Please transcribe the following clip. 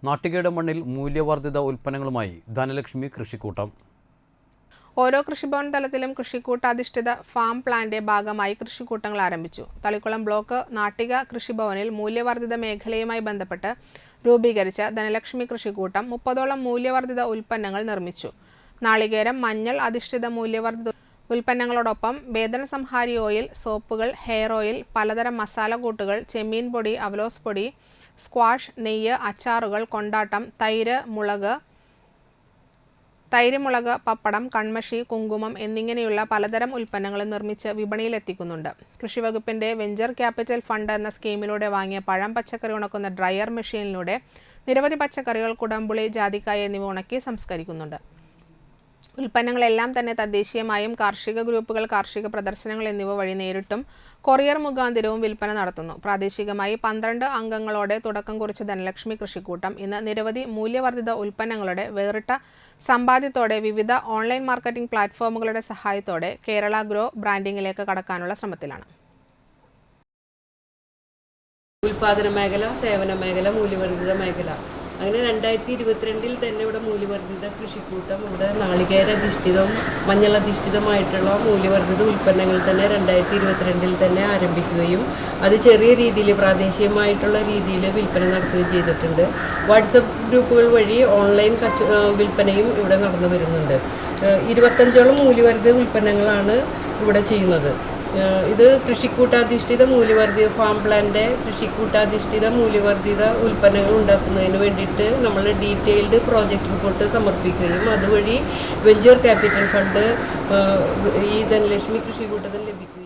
നാട്ടികയുടെ മണ്ണിൽ മൂല്യവർദ്ധിത ഉൽപ്പന്നങ്ങളുമായി ധനലക്ഷ്മി കൃഷിക്കൂട്ടം. ഓരോ കൃഷിഭവൻ തലത്തിലും കൃഷിക്കൂട്ടാധിഷ്ഠിത ഫാം പ്ലാന്റെ ഭാഗമായി കൃഷിക്കൂട്ടങ്ങൾ ആരംഭിച്ചു. തളിക്കുളം ബ്ലോക്ക് നാട്ടിക കൃഷിഭവനിൽ മൂല്യവർദ്ധിത മേഖലയുമായി ബന്ധപ്പെട്ട് രൂപീകരിച്ച ധനലക്ഷ്മി കൃഷിക്കൂട്ടം 30ഓളം മൂല്യവർദ്ധിത ഉൽപ്പന്നങ്ങൾ നിർമ്മിച്ചു. നാളികേരം, മഞ്ഞൾ അധിഷ്ഠിത മൂല്യവർദ്ധിത ഉൽപ്പന്നങ്ങളോടൊപ്പം വേദനസംഹാരി ഓയിൽ, സോപ്പുകൾ, ഹെയർ ഓയിൽ, പലതരം മസാലക്കൂട്ടുകൾ, ചെമ്മീൻ പൊടി, അവലോസ് പൊടി, സ്ക്വാഷ്, നെയ്യ്, അച്ചാറുകൾ, കൊണ്ടാട്ടം, തൈര്, മുളക്, പപ്പടം, കൺമഷി, കുങ്കുമം എന്നിങ്ങനെയുള്ള പലതരം ഉൽപ്പന്നങ്ങളും നിർമ്മിച്ച് വിപണിയിലെത്തിക്കുന്നുണ്ട്. കൃഷിവകുപ്പിന്റെ വെഞ്ചർ ക്യാപിറ്റൽ ഫണ്ട് എന്ന സ്കീമിലൂടെ വാങ്ങിയ പഴം, പച്ചക്കറി ഉണക്കുന്ന ഡ്രയർ മെഷീനിലൂടെ നിരവധി പച്ചക്കറികൾ, കുടംപുളി, ജാതിക്കായ എന്നിവ ഉണക്കി സംസ്കരിക്കുന്നുണ്ട്. ഉൽപ്പന്നങ്ങളെല്ലാം തന്നെ തദ്ദേശീയമായും കാർഷിക ഗ്രൂപ്പുകൾ, കാർഷിക പ്രദർശനങ്ങൾ എന്നിവ വഴി നേരിട്ടും കൊറിയർ മുഖാന്തരവും വിൽപ്പന നടത്തുന്നു. പ്രാദേശികമായി 12 അംഗങ്ങളോടെ തുടക്കം കുറിച്ച ധനലക്ഷ്മി കൃഷിക്കൂട്ടം ഇന്ന് നിരവധി മൂല്യവർദ്ധിത ഉൽപ്പന്നങ്ങളുടെ വേറിട്ട സമ്പാദ്യത്തോടെ വിവിധ ഓൺലൈൻ മാർക്കറ്റിംഗ് പ്ലാറ്റ്ഫോമുകളുടെ സഹായത്തോടെ കേരള ഗ്രോ ബ്രാൻഡിംഗിലേക്ക് കടക്കാനുള്ള ശ്രമത്തിലാണ്. ഉൽപാദന മേഖല, സേവന മേഖല, മൂല്യവർദ്ധിത മേഖല, അങ്ങനെ 2022 തന്നെ ഇവിടെ മൂല്യവർദ്ധിത കൃഷിക്കൂട്ടം ഇവിടെ നാളികേരാധിഷ്ഠിതവും മഞ്ഞളധിഷ്ഠിതമായിട്ടുള്ള മൂല്യവർദ്ധിത ഉൽപ്പന്നങ്ങൾ തന്നെ 2022 തന്നെ ആരംഭിക്കുകയും അത് ചെറിയ രീതിയിൽ പ്രാദേശികമായിട്ടുള്ള രീതിയിൽ വിൽപ്പന നടത്തുകയും ചെയ്തിട്ടുണ്ട്. വാട്സപ്പ് ഗ്രൂപ്പുകൾ വഴി ഓൺലൈൻ വിൽപ്പനയും ഇവിടെ നടന്നു വരുന്നുണ്ട്. 25ഓളം മൂല്യവർദ്ധിത ഉൽപ്പന്നങ്ങളാണ് ഇവിടെ ചെയ്യുന്നത്. ഇത് കൃഷിക്കൂട്ടാധിഷ്ഠിത മൂല്യവർദ്ധിത ഫാം പ്ലാന്റെ കൃഷിക്കൂട്ടാധിഷ്ഠിത മൂല്യവർദ്ധിത ഉൽപ്പന്നങ്ങൾ ഉണ്ടാക്കുന്നതിന് വേണ്ടിയിട്ട് നമ്മൾ ഡീറ്റെയിൽഡ് പ്രോജക്റ്റ് റിപ്പോർട്ട് സമർപ്പിക്കുകയും അതുവഴി വെഞ്ചർ ക്യാപിറ്റൽ ഫണ്ട് ഈ ധനലക്ഷ്മി കൃഷിക്കൂട്ടത്തിന് ലഭിക്കും.